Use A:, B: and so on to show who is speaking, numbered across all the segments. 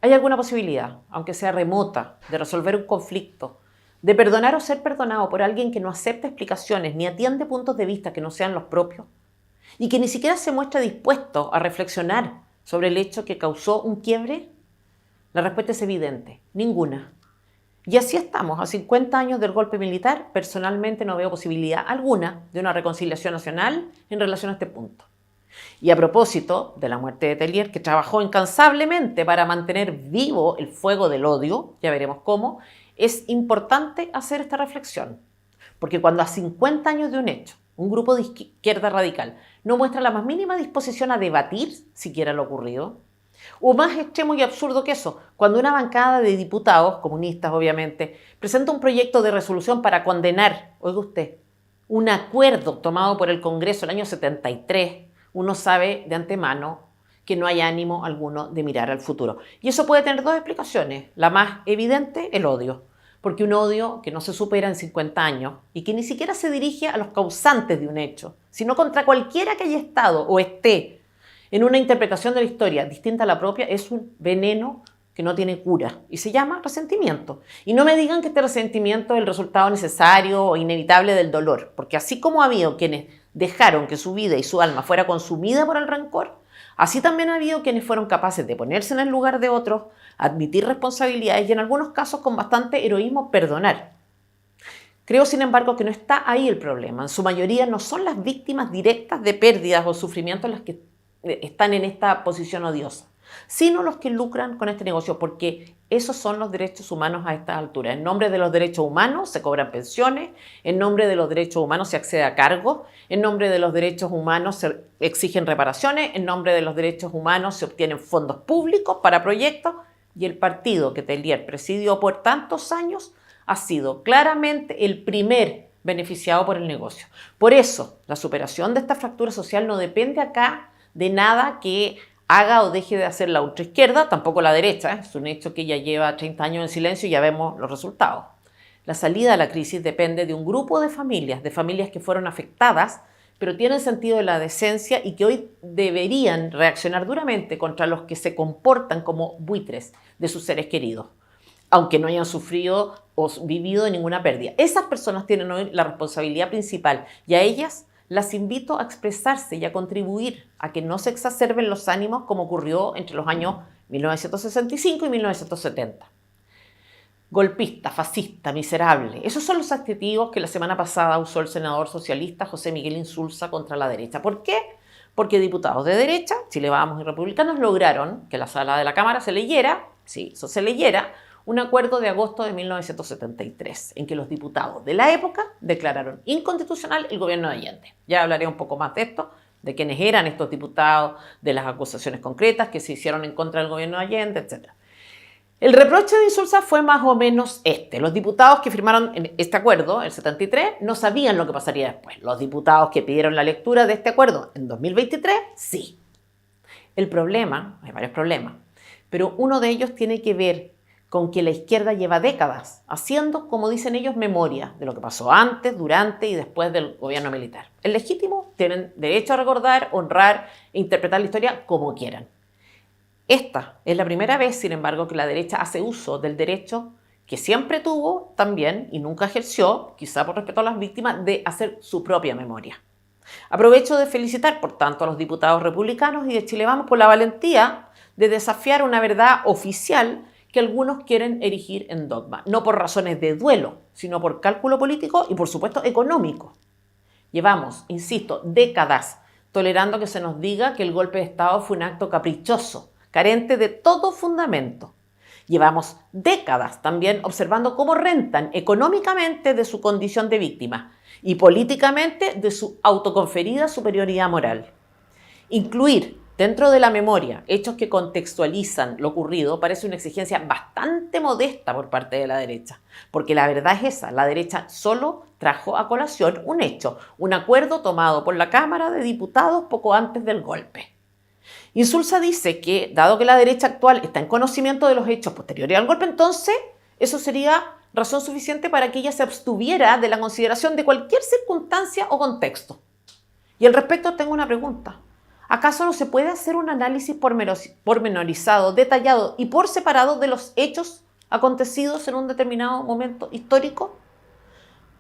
A: ¿Hay alguna posibilidad, aunque sea remota, de resolver un conflicto, de perdonar o ser perdonado por alguien que no acepta explicaciones ni atiende puntos de vista que no sean los propios? Y que ni siquiera se muestra dispuesto a reflexionar sobre el hecho que causó un quiebre. La respuesta es evidente, ninguna. Y así estamos, a 50 años del golpe militar. Personalmente no veo posibilidad alguna de una reconciliación nacional en relación a este punto. Y a propósito de la muerte de Tellier, que trabajó incansablemente para mantener vivo el fuego del odio, ya veremos cómo, es importante hacer esta reflexión. Porque cuando a 50 años de un hecho, un grupo de izquierda radical no muestra la más mínima disposición a debatir siquiera lo ocurrido, o más extremo y absurdo que eso, cuando una bancada de diputados, comunistas obviamente, presenta un proyecto de resolución para condenar, oiga usted, un acuerdo tomado por el Congreso el año 73, uno sabe de antemano que no hay ánimo alguno de mirar al futuro. Y eso puede tener dos explicaciones. La más evidente, el odio. Porque un odio que no se supera en 50 años y que ni siquiera se dirige a los causantes de un hecho, sino contra cualquiera que haya estado o esté en una interpretación de la historia distinta a la propia, es un veneno que no tiene cura y se llama resentimiento. Y no me digan que este resentimiento es el resultado necesario o inevitable del dolor, porque así como ha habido quienes dejaron que su vida y su alma fuera consumida por el rencor, así también ha habido quienes fueron capaces de ponerse en el lugar de otros, admitir responsabilidades y en algunos casos con bastante heroísmo perdonar. Creo, sin embargo, que no está ahí el problema. En su mayoría no son las víctimas directas de pérdidas o sufrimientos las que están en esta posición odiosa, sino los que lucran con este negocio, porque esos son los derechos humanos a estas alturas. En nombre de los derechos humanos se cobran pensiones, en nombre de los derechos humanos se accede a cargos, en nombre de los derechos humanos se exigen reparaciones, en nombre de los derechos humanos se obtienen fondos públicos para proyectos, y el partido que Tellier presidió por tantos años ha sido claramente el primer beneficiado por el negocio. Por eso, la superación de esta fractura social no depende acá de nada que haga o deje de hacer la ultraizquierda, tampoco la derecha. Es un hecho que ya lleva 30 años en silencio y ya vemos los resultados. La salida de la crisis depende de un grupo de familias que fueron afectadas, pero tienen sentido de la decencia y que hoy deberían reaccionar duramente contra los que se comportan como buitres de sus seres queridos, aunque no hayan sufrido o vivido ninguna pérdida. Esas personas tienen hoy la responsabilidad principal y a ellas las invito a expresarse y a contribuir a que no se exacerben los ánimos como ocurrió entre los años 1965 y 1970. Golpista, fascista, miserable. Esos son los adjetivos que la semana pasada usó el senador socialista José Miguel Insulza contra la derecha. ¿Por qué? Porque diputados de derecha, Chile Vamos y republicanos, lograron que la sala de la Cámara se leyera, sí, eso se leyera, un acuerdo de agosto de 1973, en que los diputados de la época declararon inconstitucional el gobierno de Allende. Ya hablaré un poco más de esto, de quiénes eran estos diputados, de las acusaciones concretas que se hicieron en contra del gobierno de Allende, etc. El reproche de Insulza fue más o menos este. Los diputados que firmaron este acuerdo, el 73, no sabían lo que pasaría después. Los diputados que pidieron la lectura de este acuerdo en 2023, sí. El problema, hay varios problemas, pero uno de ellos tiene que ver con que la izquierda lleva décadas haciendo, como dicen ellos, memoria de lo que pasó antes, durante y después del gobierno militar. Es legítimo, tienen derecho a recordar, honrar e interpretar la historia como quieran. Esta es la primera vez, sin embargo, que la derecha hace uso del derecho que siempre tuvo también y nunca ejerció, quizá por respeto a las víctimas, de hacer su propia memoria. Aprovecho de felicitar, por tanto, a los diputados republicanos y de Chile Vamos por la valentía de desafiar una verdad oficial que algunos quieren erigir en dogma, no por razones de duelo, sino por cálculo político y, por supuesto, económico. Llevamos, insisto, décadas tolerando que se nos diga que el golpe de Estado fue un acto caprichoso, carente de todo fundamento. Llevamos décadas también observando cómo rentan económicamente de su condición de víctima y políticamente de su autoconferida superioridad moral. Incluir dentro de la memoria hechos que contextualizan lo ocurrido parece una exigencia bastante modesta por parte de la derecha, porque la verdad es esa, la derecha solo trajo a colación un hecho, un acuerdo tomado por la Cámara de Diputados poco antes del golpe. Insulza dice que, dado que la derecha actual está en conocimiento de los hechos posteriores al golpe, entonces eso sería razón suficiente para que ella se abstuviera de la consideración de cualquier circunstancia o contexto. Y al respecto tengo una pregunta. ¿Acaso no se puede hacer un análisis pormenorizado, detallado y por separado de los hechos acontecidos en un determinado momento histórico?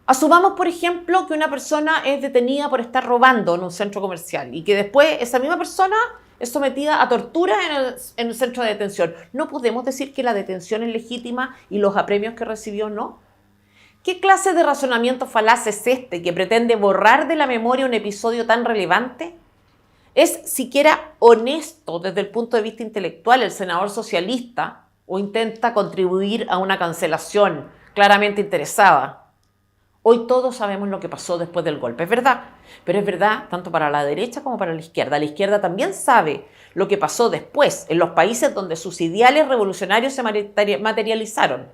A: Asumamos, por ejemplo, que una persona es detenida por estar robando en un centro comercial y que después esa misma persona es sometida a tortura en el centro de detención. ¿No podemos decir que la detención es legítima y los apremios que recibió no? ¿Qué clase de razonamiento falaz es este que pretende borrar de la memoria un episodio tan relevante? ¿Es siquiera honesto desde el punto de vista intelectual el senador socialista o intenta contribuir a una cancelación claramente interesada? Hoy todos sabemos lo que pasó después del golpe, es verdad, pero es verdad tanto para la derecha como para la izquierda. La izquierda también sabe lo que pasó después en los países donde sus ideales revolucionarios se materializaron.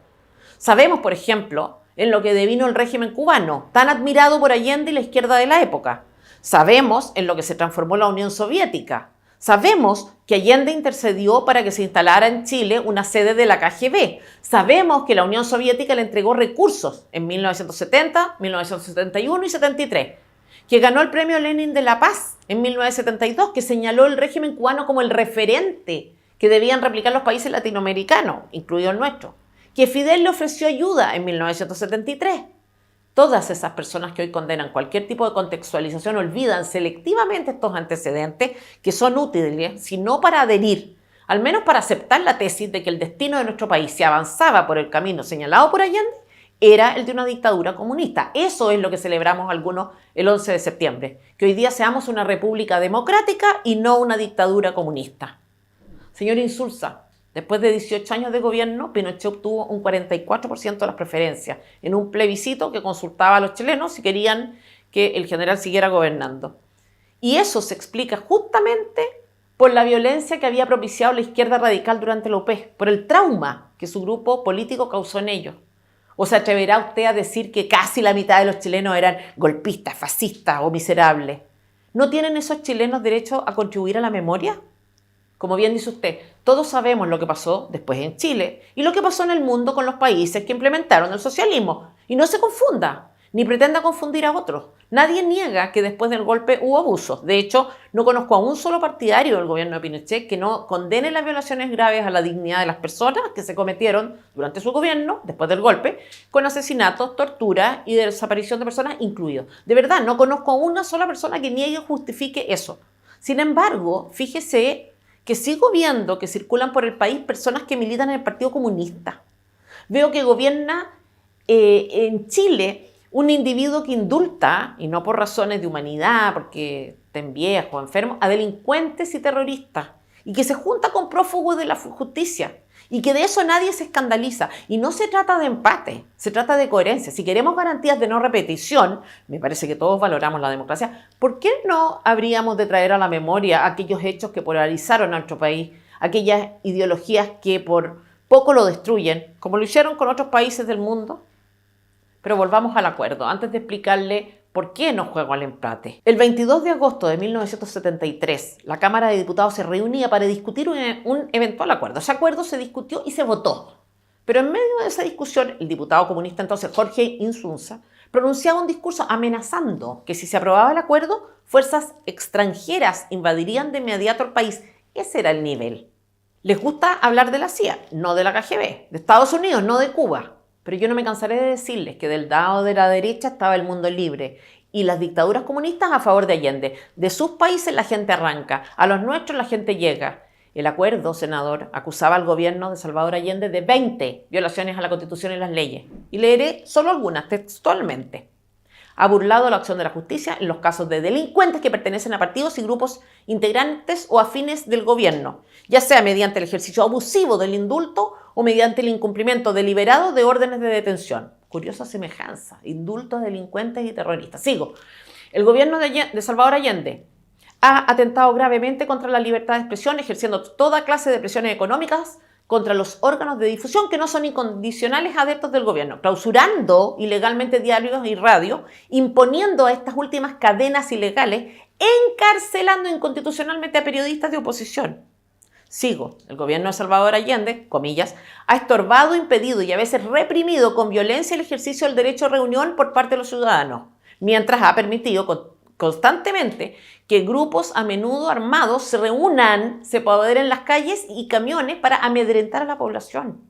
A: Sabemos, por ejemplo, en lo que devino el régimen cubano, tan admirado por Allende y la izquierda de la época. Sabemos en lo que se transformó la Unión Soviética. Sabemos que Allende intercedió para que se instalara en Chile una sede de la KGB. Sabemos que la Unión Soviética le entregó recursos en 1970, 1971 y 73. Que ganó el Premio Lenin de la Paz en 1972, que señaló el régimen cubano como el referente que debían replicar los países latinoamericanos, incluido el nuestro. Que Fidel le ofreció ayuda en 1973. Todas esas personas que hoy condenan cualquier tipo de contextualización olvidan selectivamente estos antecedentes que son útiles, si no para adherir, al menos para aceptar la tesis de que el destino de nuestro país, si avanzaba por el camino señalado por Allende, era el de una dictadura comunista. Eso es lo que celebramos algunos el 11 de septiembre, que hoy día seamos una república democrática y no una dictadura comunista. Señor Insulza, después de 18 años de gobierno, Pinochet obtuvo un 44% de las preferencias en un plebiscito que consultaba a los chilenos si querían que el general siguiera gobernando. Y eso se explica justamente por la violencia que había propiciado la izquierda radical durante la UP, por el trauma que su grupo político causó en ellos. ¿O se atreverá usted a decir que casi la mitad de los chilenos eran golpistas, fascistas o miserables? ¿No tienen esos chilenos derecho a contribuir a la memoria? Como bien dice usted, todos sabemos lo que pasó después en Chile y lo que pasó en el mundo con los países que implementaron el socialismo. Y no se confunda, ni pretenda confundir a otros. Nadie niega que después del golpe hubo abusos. De hecho, no conozco a un solo partidario del gobierno de Pinochet que no condene las violaciones graves a la dignidad de las personas que se cometieron durante su gobierno, después del golpe, con asesinatos, tortura y desaparición de personas incluidos. De verdad, no conozco a una sola persona que niegue o justifique eso. Sin embargo, fíjese que sigo viendo que circulan por el país personas que militan en el Partido Comunista. Veo que gobierna en Chile un individuo que indulta, y no por razones de humanidad, porque estén viejos o enfermos, a delincuentes y terroristas, y que se junta con prófugos de la justicia, y que de eso nadie se escandaliza. Y no se trata de empate, se trata de coherencia. Si queremos garantías de no repetición, me parece que todos valoramos la democracia, ¿por qué no habríamos de traer a la memoria aquellos hechos que polarizaron a nuestro país, aquellas ideologías que por poco lo destruyen, como lo hicieron con otros países del mundo? Pero volvamos al acuerdo, antes de explicarle por qué no juego al empate. El 22 de agosto de 1973, la Cámara de Diputados se reunía para discutir un eventual acuerdo. Ese acuerdo se discutió y se votó. Pero en medio de esa discusión, el diputado comunista entonces Jorge Insunza pronunciaba un discurso amenazando que si se aprobaba el acuerdo, fuerzas extranjeras invadirían de inmediato el país. Ese era el nivel. Les gusta hablar de la CIA, no de la KGB, de Estados Unidos, no de Cuba. Pero yo no me cansaré de decirles que del lado de la derecha estaba el mundo libre y las dictaduras comunistas a favor de Allende. De sus países la gente arranca, a los nuestros la gente llega. El acuerdo, senador, acusaba al gobierno de Salvador Allende de 20 violaciones a la Constitución y las leyes. Y leeré solo algunas, textualmente. Ha burlado la acción de la justicia en los casos de delincuentes que pertenecen a partidos y grupos integrantes o afines del gobierno, ya sea mediante el ejercicio abusivo del indulto o mediante el incumplimiento deliberado de órdenes de detención. Curiosa semejanza, indultos, delincuentes y terroristas. Sigo. El gobierno de Salvador Allende ha atentado gravemente contra la libertad de expresión, ejerciendo toda clase de presiones económicas contra los órganos de difusión que no son incondicionales adeptos del gobierno, clausurando ilegalmente diarios y radio, imponiendo a estas últimas cadenas ilegales, encarcelando inconstitucionalmente a periodistas de oposición. Sigo, el gobierno de Salvador Allende, comillas, ha estorbado, impedido y a veces reprimido con violencia el ejercicio del derecho a reunión por parte de los ciudadanos, mientras ha permitido constantemente que grupos a menudo armados se reúnan, se apoderen las calles y camiones para amedrentar a la población.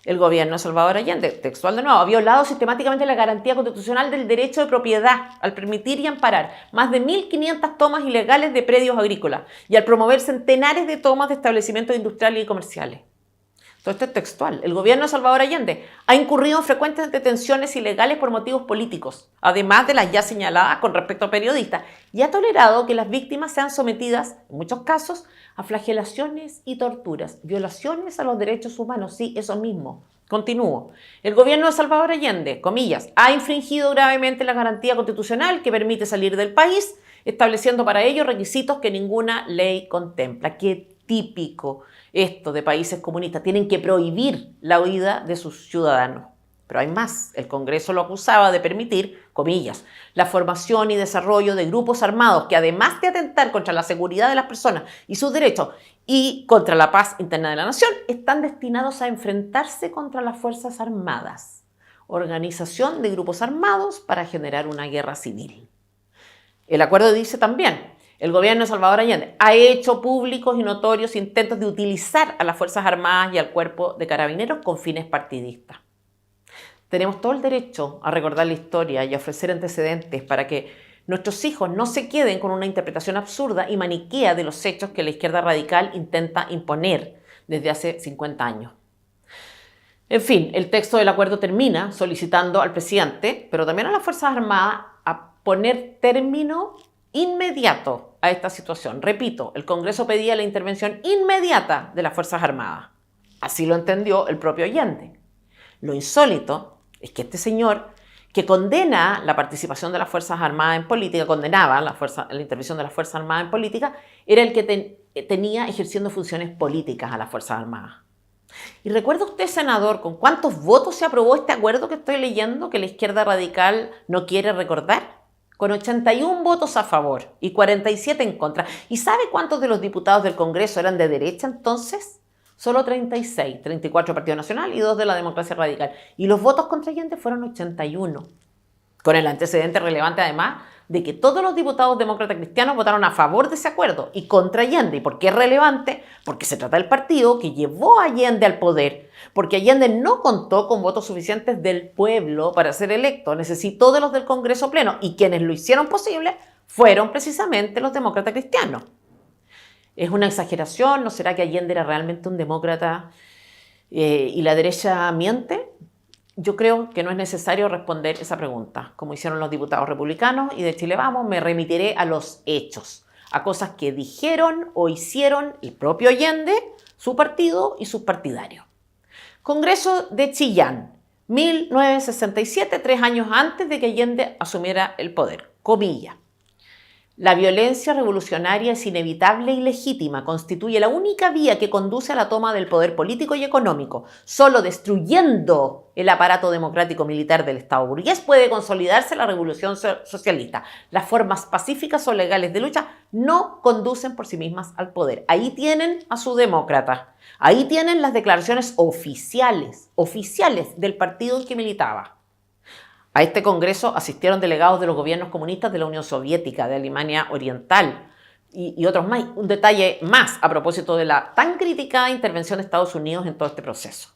A: El gobierno de Salvador Allende, textual de nuevo, ha violado sistemáticamente la garantía constitucional del derecho de propiedad al permitir y amparar más de 1.500 tomas ilegales de predios agrícolas y al promover centenares de tomas de establecimientos industriales y comerciales. Todo esto es textual. El gobierno de Salvador Allende ha incurrido en frecuentes detenciones ilegales por motivos políticos, además de las ya señaladas con respecto a periodistas, y ha tolerado que las víctimas sean sometidas, en muchos casos, a flagelaciones y torturas, violaciones a los derechos humanos. Sí, eso mismo. Continúo. El gobierno de Salvador Allende, comillas, ha infringido gravemente la garantía constitucional que permite salir del país, estableciendo para ello requisitos que ninguna ley contempla. Qué típico esto de países comunistas. Tienen que prohibir la huida de sus ciudadanos. Pero hay más. El Congreso lo acusaba de permitir, comillas, la formación y desarrollo de grupos armados que, además de atentar contra la seguridad de las personas y sus derechos y contra la paz interna de la nación, están destinados a enfrentarse contra las Fuerzas Armadas. Organización de grupos armados para generar una guerra civil. El acuerdo dice también: el gobierno de Salvador Allende ha hecho públicos y notorios intentos de utilizar a las Fuerzas Armadas y al Cuerpo de Carabineros con fines partidistas. Tenemos todo el derecho a recordar la historia y a ofrecer antecedentes para que nuestros hijos no se queden con una interpretación absurda y maniquea de los hechos que la izquierda radical intenta imponer desde hace 50 años. En fin, el texto del acuerdo termina solicitando al presidente, pero también a las Fuerzas Armadas, a poner término inmediato a esta situación. Repito, el Congreso pedía la intervención inmediata de las Fuerzas Armadas. Así lo entendió el propio Allende. Lo insólito es que este señor, que condena la participación de las Fuerzas Armadas en política, condenaba la intervención de las Fuerzas Armadas en política, era el que tenía ejerciendo funciones políticas a las Fuerzas Armadas. ¿Y recuerda usted, senador, con cuántos votos se aprobó este acuerdo que estoy leyendo, que la izquierda radical no quiere recordar? Con 81 votos a favor y 47 en contra. ¿Y sabe cuántos de los diputados del Congreso eran de derecha entonces? Solo 36, 34 Partido Nacional y 2 de la Democracia Radical. Y los votos contra Allende fueron 81. Con el antecedente relevante, además, de que todos los diputados demócratas cristianos votaron a favor de ese acuerdo y contra Allende. ¿Y por qué es relevante? Porque se trata del partido que llevó a Allende al poder. Porque Allende no contó con votos suficientes del pueblo para ser electo. Necesitó de los del Congreso Pleno. Y quienes lo hicieron posible fueron precisamente los demócratas cristianos. ¿Es una exageración? ¿No será que Allende era realmente un demócrata y la derecha miente? Yo creo que no es necesario responder esa pregunta, como hicieron los diputados republicanos, y de Chile Vamos me remitiré a los hechos, a cosas que dijeron o hicieron el propio Allende, su partido y sus partidarios. Congreso de Chillán, 1967, 3 años antes de que Allende asumiera el poder. Comilla. La violencia revolucionaria es inevitable y legítima, constituye la única vía que conduce a la toma del poder político y económico. Solo destruyendo el aparato democrático militar del Estado burgués puede consolidarse la revolución socialista. Las formas pacíficas o legales de lucha no conducen por sí mismas al poder. Ahí tienen a su demócrata. Ahí tienen las declaraciones oficiales del partido en que militaba. A este congreso asistieron delegados de los gobiernos comunistas de la Unión Soviética, de Alemania Oriental y otros más. Un detalle más a propósito de la tan criticada intervención de Estados Unidos en todo este proceso.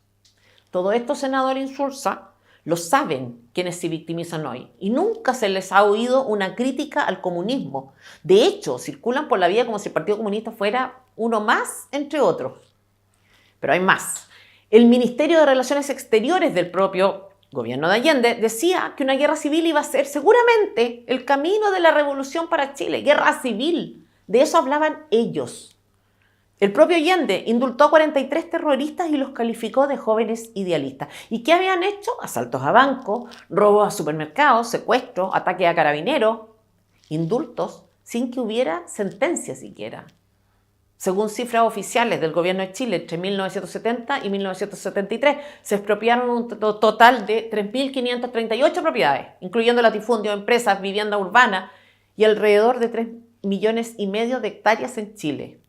A: Todo esto, senador Insulza, lo saben quienes se victimizan hoy y nunca se les ha oído una crítica al comunismo. De hecho, circulan por la vida como si el Partido Comunista fuera uno más entre otros. Pero hay más. El Ministerio de Relaciones Exteriores del propio gobierno de Allende decía que una guerra civil iba a ser seguramente el camino de la revolución para Chile. Guerra civil. De eso hablaban ellos. El propio Allende indultó a 43 terroristas y los calificó de jóvenes idealistas. ¿Y qué habían hecho? Asaltos a bancos, robos a supermercados, secuestros, ataques a carabineros, indultos sin que hubiera sentencia siquiera. Según cifras oficiales del gobierno de Chile, entre 1970 y 1973 se expropiaron un total de 3.538 propiedades, incluyendo latifundios, empresas, vivienda urbana y alrededor de 3,5 millones de hectáreas en Chile,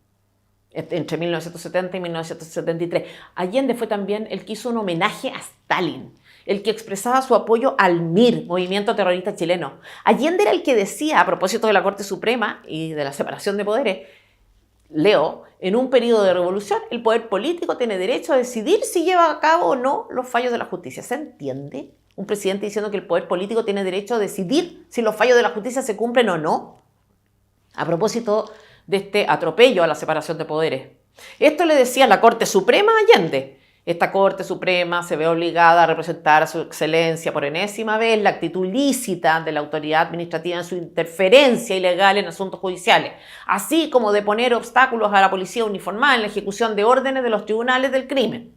A: entre 1970 y 1973. Allende fue también el que hizo un homenaje a Stalin el que expresaba su apoyo al MIR, movimiento terrorista chileno. Allende era el que decía, a propósito de la Corte Suprema y de la separación de poderes, leo, en un periodo de revolución, el poder político tiene derecho a decidir si lleva a cabo o no los fallos de la justicia. ¿Se entiende? Un presidente diciendo que el poder político tiene derecho a decidir si los fallos de la justicia se cumplen o no. A propósito de este atropello a la separación de poderes. Esto le decía la Corte Suprema a Allende. Esta Corte Suprema se ve obligada a representar a su excelencia por enésima vez la actitud lícita de la autoridad administrativa en su interferencia ilegal en asuntos judiciales, así como de poner obstáculos a la policía uniformada en la ejecución de órdenes de los tribunales del crimen.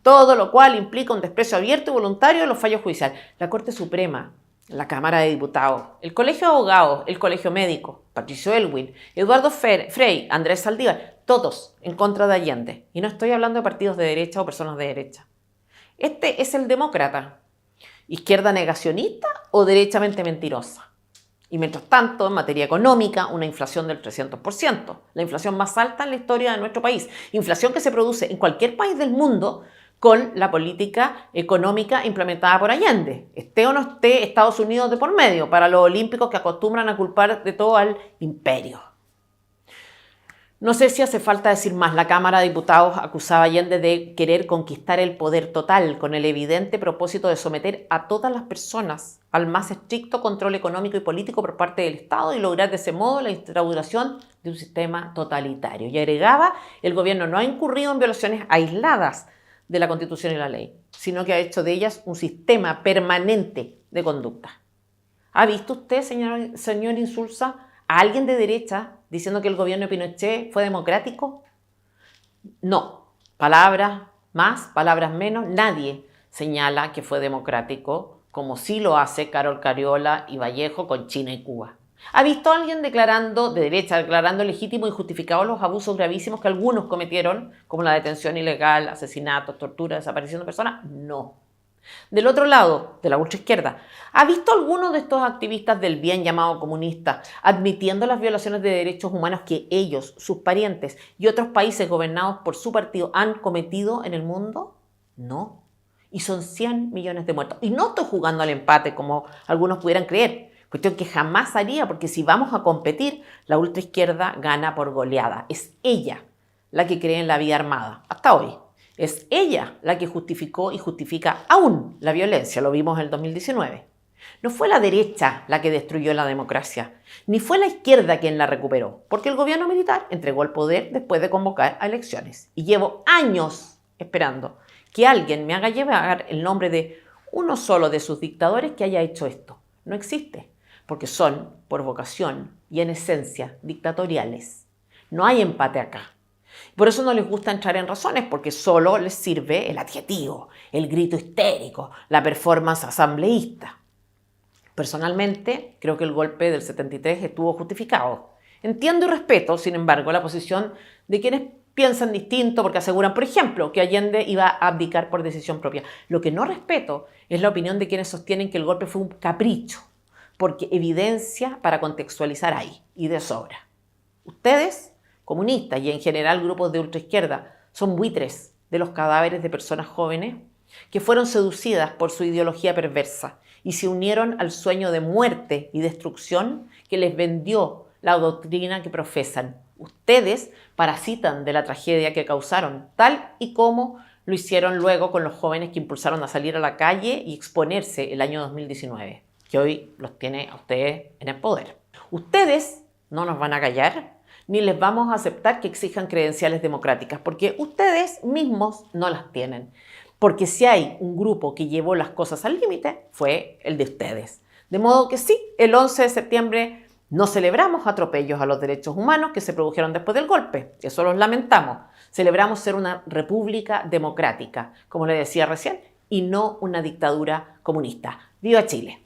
A: Todo lo cual implica un desprecio abierto y voluntario de los fallos judiciales. La Corte Suprema, la Cámara de Diputados, el Colegio de Abogados, el Colegio Médico, Patricio Elwin, Eduardo Frei, Andrés Saldívar, todos en contra de Allende. Y no estoy hablando de partidos de derecha o personas de derecha. Este es el demócrata. ¿Izquierda negacionista o derechamente mentirosa? Y mientras tanto, en materia económica, una inflación del 300%, la inflación más alta en la historia de nuestro país. Inflación que se produce en cualquier país del mundo con la política económica implementada por Allende. Esté o no esté Estados Unidos de por medio, para los olímpicos que acostumbran a culpar de todo al imperio. No sé si hace falta decir más. La Cámara de Diputados acusaba a Allende de querer conquistar el poder total con el evidente propósito de someter a todas las personas al más estricto control económico y político por parte del Estado y lograr de ese modo la instauración de un sistema totalitario. Y agregaba, el gobierno no ha incurrido en violaciones aisladas de la Constitución y la ley, sino que ha hecho de ellas un sistema permanente de conducta. ¿Ha visto usted, señor Insulza, a alguien de derecha diciendo que el gobierno de Pinochet fue democrático? No. Palabras más, palabras menos. Nadie señala que fue democrático, como sí lo hace Carol Cariola y Vallejo con China y Cuba. ¿Ha visto a alguien de derecha declarando legítimo y justificado los abusos gravísimos que algunos cometieron, como la detención ilegal, asesinatos, tortura, desaparición de personas? No. Del otro lado, de la ultraizquierda, ¿ha visto alguno de estos activistas del bien llamado comunistas admitiendo las violaciones de derechos humanos que ellos, sus parientes y otros países gobernados por su partido han cometido en el mundo? No. Y son 100 millones de muertos. Y no estoy jugando al empate como algunos pudieran creer. Cuestión que jamás haría, porque si vamos a competir, la ultraizquierda gana por goleada. Es ella la que cree en la vida armada, hasta hoy. Es ella la que justificó y justifica aún la violencia, lo vimos en el 2019. No fue la derecha la que destruyó la democracia, ni fue la izquierda quien la recuperó, porque el gobierno militar entregó el poder después de convocar a elecciones. Y llevo años esperando que alguien me haga llevar el nombre de uno solo de sus dictadores que haya hecho esto. No existe, porque son, por vocación y en esencia, dictatoriales. No hay empate acá. Por eso no les gusta entrar en razones, porque solo les sirve el adjetivo, el grito histérico, la performance asambleísta. Personalmente, creo que el golpe del 73 estuvo justificado. Entiendo y respeto, sin embargo, la posición de quienes piensan distinto porque aseguran, por ejemplo, que Allende iba a abdicar por decisión propia. Lo que no respeto es la opinión de quienes sostienen que el golpe fue un capricho, porque evidencia para contextualizar hay, y de sobra. Ustedes, comunistas y en general grupos de ultraizquierda, son buitres de los cadáveres de personas jóvenes que fueron seducidas por su ideología perversa y se unieron al sueño de muerte y destrucción que les vendió la doctrina que profesan. Ustedes parasitan de la tragedia que causaron, tal y como lo hicieron luego con los jóvenes que impulsaron a salir a la calle y exponerse el año 2019, que hoy los tiene a ustedes en el poder. Ustedes no nos van a callar, ni les vamos a aceptar que exijan credenciales democráticas, porque ustedes mismos no las tienen. Porque si hay un grupo que llevó las cosas al límite, fue el de ustedes. De modo que sí, el 11 de septiembre no celebramos atropellos a los derechos humanos que se produjeron después del golpe. Eso los lamentamos. Celebramos ser una república democrática, como le decía recién, y no una dictadura comunista. ¡Viva Chile!